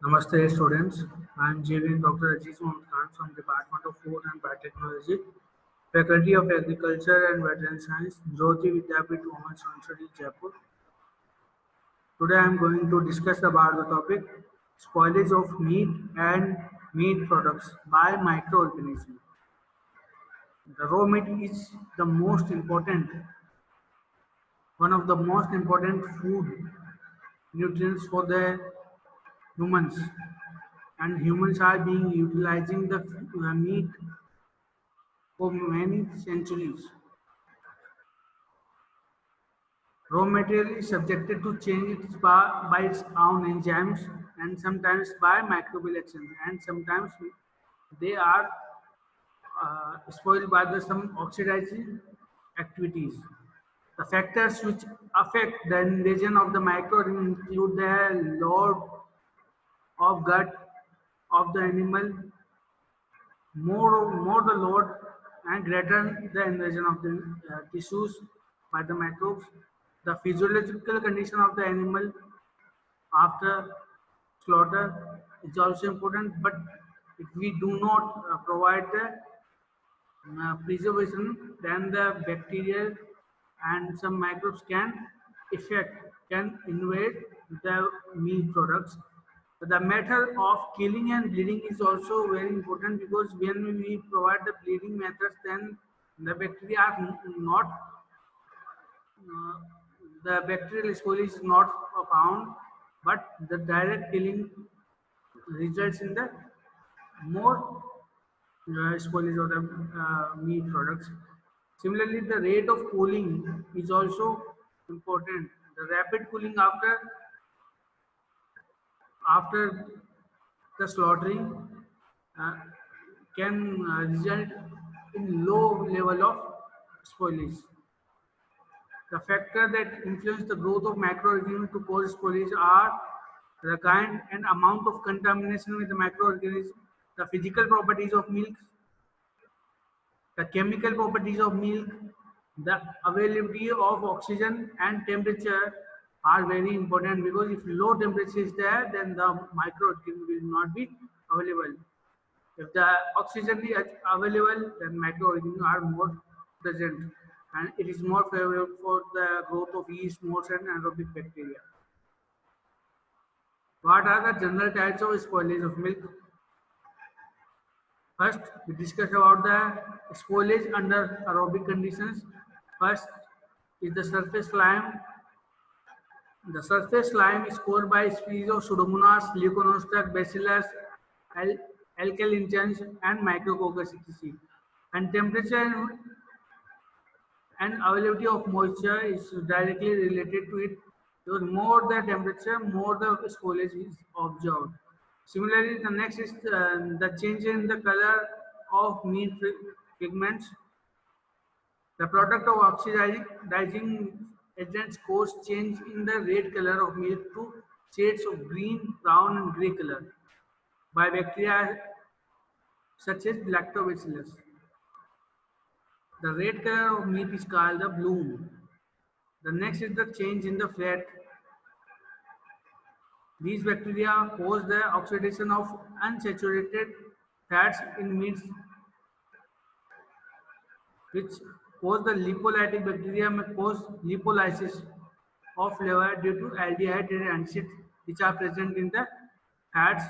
Namaste students, I am JVN Dr. Aziz Mohammed Khan from Department of Food and Biotechnology, Faculty of Agriculture and Veterinary Science, Jyoti Vidyapith Women's University, Jaipur. Today I am going to discuss about the topic spoilage of meat and meat products by microorganisms. The raw meat is the most important, one of the most important food nutrients for the humans, and humans are being utilizing the meat for many centuries. Raw material is subjected to change by its own enzymes and sometimes by microbial action, and sometimes they are spoiled by some oxidizing activities. The factors which affect the invasion of the microorganisms include the load of gut of the animal, more the load and greater the invasion of the tissues by the microbes. The physiological condition of the animal after slaughter is also important, but if we do not provide the preservation, then the bacteria and some microbes can invade the meat products. The method of killing and bleeding is also very important because when we provide the bleeding methods, then the bacteria are not uh, the bacterial spoilage is not found, but the direct killing results in the more spoilage of the meat products. Similarly, the rate of cooling is also important. The rapid cooling after the slaughtering uh, can result in low level of spoilage. The factor that influence the growth of microorganisms to cause spoilage are the kind and amount of contamination with the microorganism, the physical properties of milk, the chemical properties of milk, the availability of oxygen and temperature are very important because if low temperature is there, then the microorganism will not be available. If the oxygen is available, then microorganisms are more present and it is more favorable for the growth of yeast, molds and anaerobic bacteria. What are the general types of spoilage of milk? First, we discuss about the spoilage under aerobic conditions. First is the surface slime. The surface slime is caused by species of Pseudomonas, Leuconostoc, Bacillus, Al- Alkalingens, and Micrococcus etc. And temperature and availability of moisture is directly related to it. Because more the temperature, more the spoilage is observed. Similarly, the next is the change in the color of meat pigments. The product of oxidizing agents cause change in the red color of milk to shades of green, brown, and gray color by bacteria such as Lactobacillus. The red color of meat is called the bloom. The next is the change in the fat. These bacteria cause the oxidation of unsaturated fats in meats, which cause the lipolytic bacteria may cause lipolysis of liver due to aldehyde and acids which are present in the fats,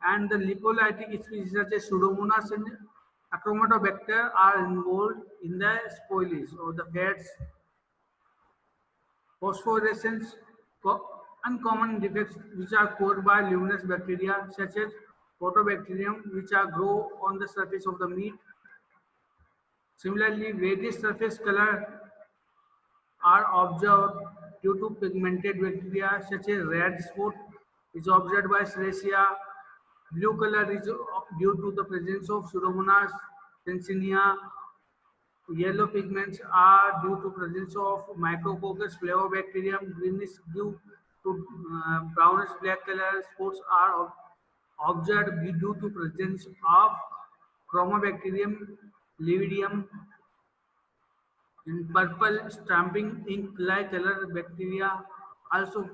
and the lipolytic species such as Pseudomonas and Achromatobac are involved in the spoilage of the fats. Phosphorescence, uncommon defects which are caused by luminous bacteria such as Photobacterium which are grow on the surface of the meat. Similarly, reddish surface color are observed due to pigmented bacteria such as red spot is observed by Serratia. Blue color is due to the presence of Pseudomonas Sensinia. Yellow pigments are due to presence of Micrococcus flavobacterium. Greenish blue to brownish black color spots are observed due to presence of Chromobacterium lividium. In purple, stamping ink like color bacteria also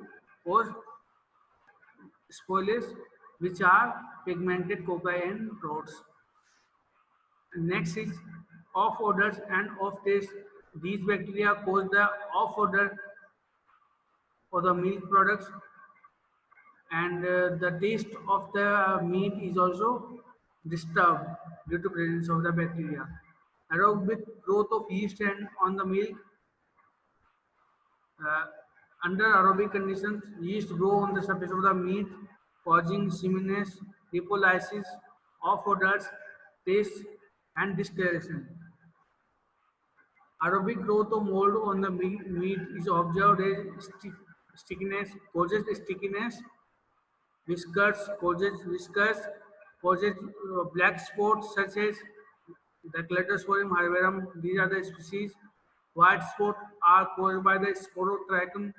cause spoilage. which are pigmented cocaine rods. Next is off odors and off taste. These bacteria cause the off odor for the milk products, and the taste of the meat is also disturbed due to presence of the bacteria. Along with growth of yeast and on the milk, uh, under aerobic conditions, yeast grow on the surface of the meat, causing seminess, lipolysis, off odors, taste, and discoloration. Aerobic growth of mold on the meat is observed as stickiness, causes stickiness, causes black spots such as the Cladosporium herbarum. These are the species. White spots are caused by the Sporotrichum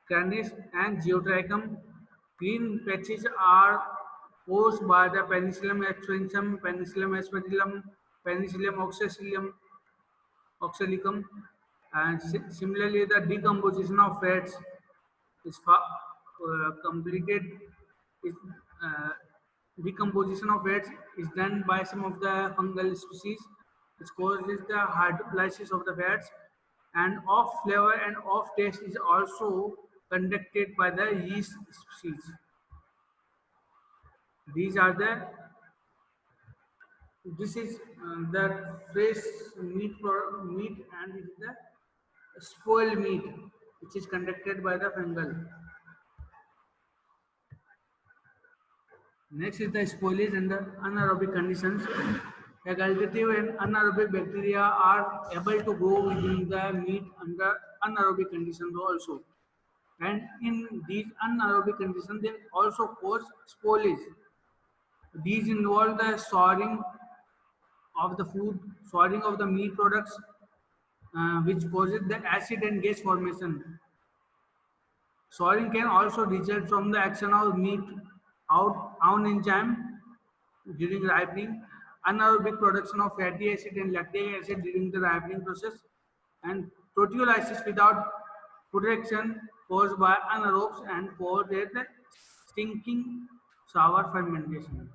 canis and Geotrichum. Green patches are caused by the Penicillium expansum, Penicillium aspergillum, Penicillium oxalicum, and similarly the decomposition of fats is completed. Is, uh, Decomposition of fats is done by some of the fungal species, which causes the hydrolysis of the fats, and off flavor and off taste is also conducted by the yeast species. These are the this is the fresh meat, and this is the spoiled meat, which is conducted by the fungal. Next is the spoilage under anaerobic conditions. Facultative and anaerobic bacteria are able to grow within the meat under anaerobic conditions also. And in these anaerobic conditions, they also cause spoilage. These involve the souring of the food, souring of the meat products, which causes the acid and gas formation. Souring can also result from the action of meat out enzyme during ripening, anaerobic production of fatty acid and lactic acid during the ripening process, and proteolysis without protection caused by anaerobes and caused at the stinking sour fermentation.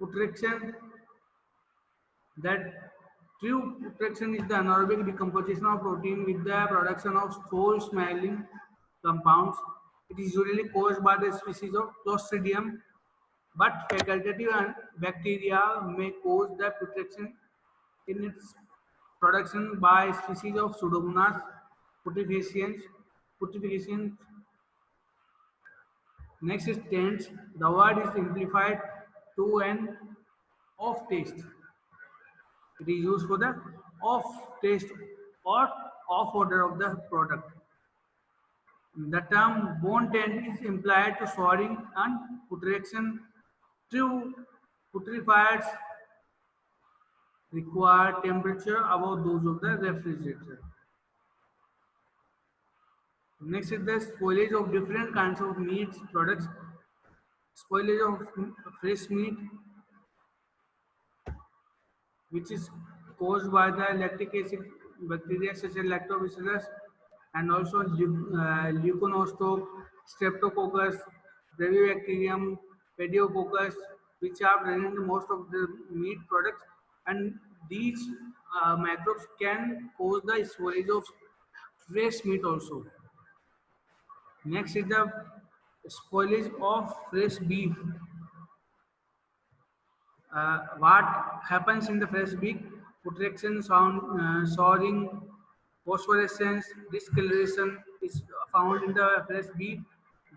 Putrefaction, that true putrefaction is the anaerobic decomposition of protein with the production of foul-smelling compounds. It is usually caused by the species of Clostridium, but facultative and bacteria may cause the putrefaction in its production by species of Pseudomonas putrefaciens. Putrefaciens. Next is tense. The word is simplified to an off taste. It is used for the off taste or off odor of the product. The term bone tent is implied to souring and putrefaction. True putrefiers require temperature above those of the refrigerator. Next is the spoilage of different kinds of meat products. Spoilage of fresh meat, which is caused by the lactic acid bacteria such as lactobacillus, and also leuconostoc, streptococcus, brevibacterium, pediococcus, which are present in most of the meat products, and these microbes can cause the spoilage of fresh meat also. Next is the spoilage of fresh beef. What happens in the fresh beef? Putrefaction, souring, phosphorescence, discoloration is found in the fresh beef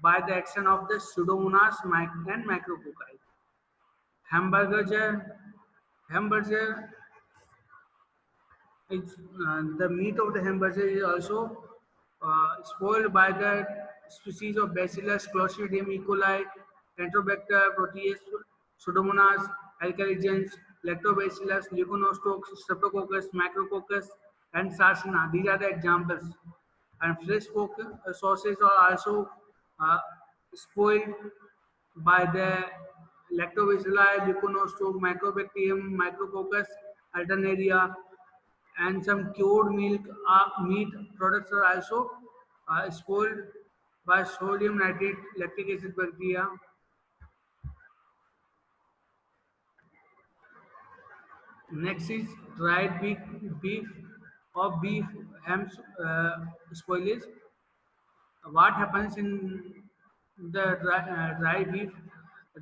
by the action of the Pseudomonas and Macrococci. Hamburger, hamburger is the meat of the hamburger is also spoiled by the species of Bacillus, Clostridium E. coli, Enterobacter, Proteus, Pseudomonas, Alcaligens, Lactobacillus, Leuconostocs, Streptococcus, Macrococcus, and Sarcina. These are the examples. And fresh pork sauces are also uh, spoiled by the Lactobacilli, Leuconostoc, Mycobacterium, Micrococcus, alternaria, and some cured meat products are also spoiled by sodium nitrate lactic acid bacteria. Next is dried beef or beef ham spoilage. What happens in the dry beef?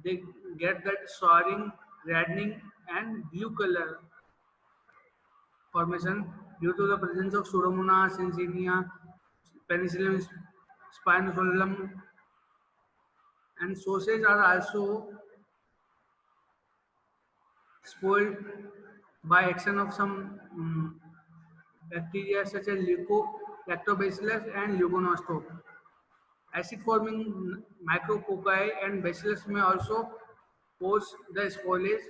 They get that souring, reddening, and blue color formation due to the presence of Pseudomonas insignia, Penicillium spinosolum, and sausage are also spoiled by action of some bacteria such as Lactobacillus and Leuconostoc. Acid forming micrococci and bacillus may also cause the spoilage.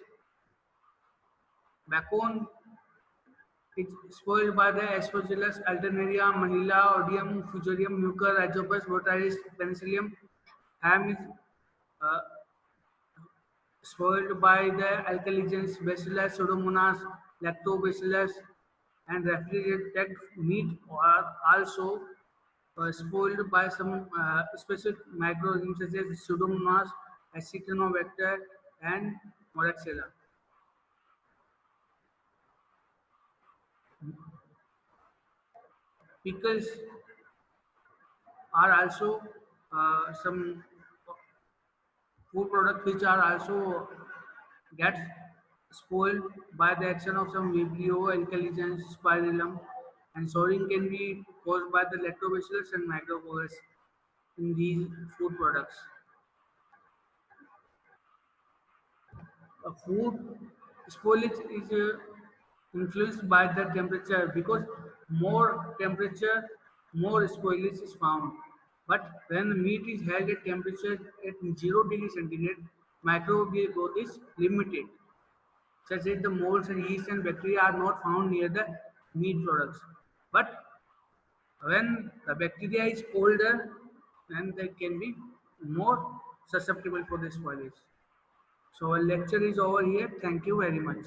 Bacon is spoiled by the Aspergillus alternaria, Manila, Odium, Fusarium, Mucor, Rhizopus, Botaris, Penicillium. Ham is uh, spoiled by the alkaligens Bacillus, Pseudomonas, Lactobacillus, and refrigerated meat are also spoiled by some specific microorganisms such as Pseudomonas, Acinetobacter, and Moraxella. Pickles are also some food products which are also get spoiled by the action of some Vibrio, alkaligens, spirillum, and souring can be caused by the lactobacillus and micrococcus in these food products. Food spoilage is influenced by the temperature because more temperature, more spoilage is found. But when the meat is held at temperature at 0 degree centigrade, microbial growth is limited, such that the molds and yeast and bacteria are not found near the meat products. But when the bacteria is colder, then they can be more susceptible for the spoilage. So our lecture is over here. Thank you very much.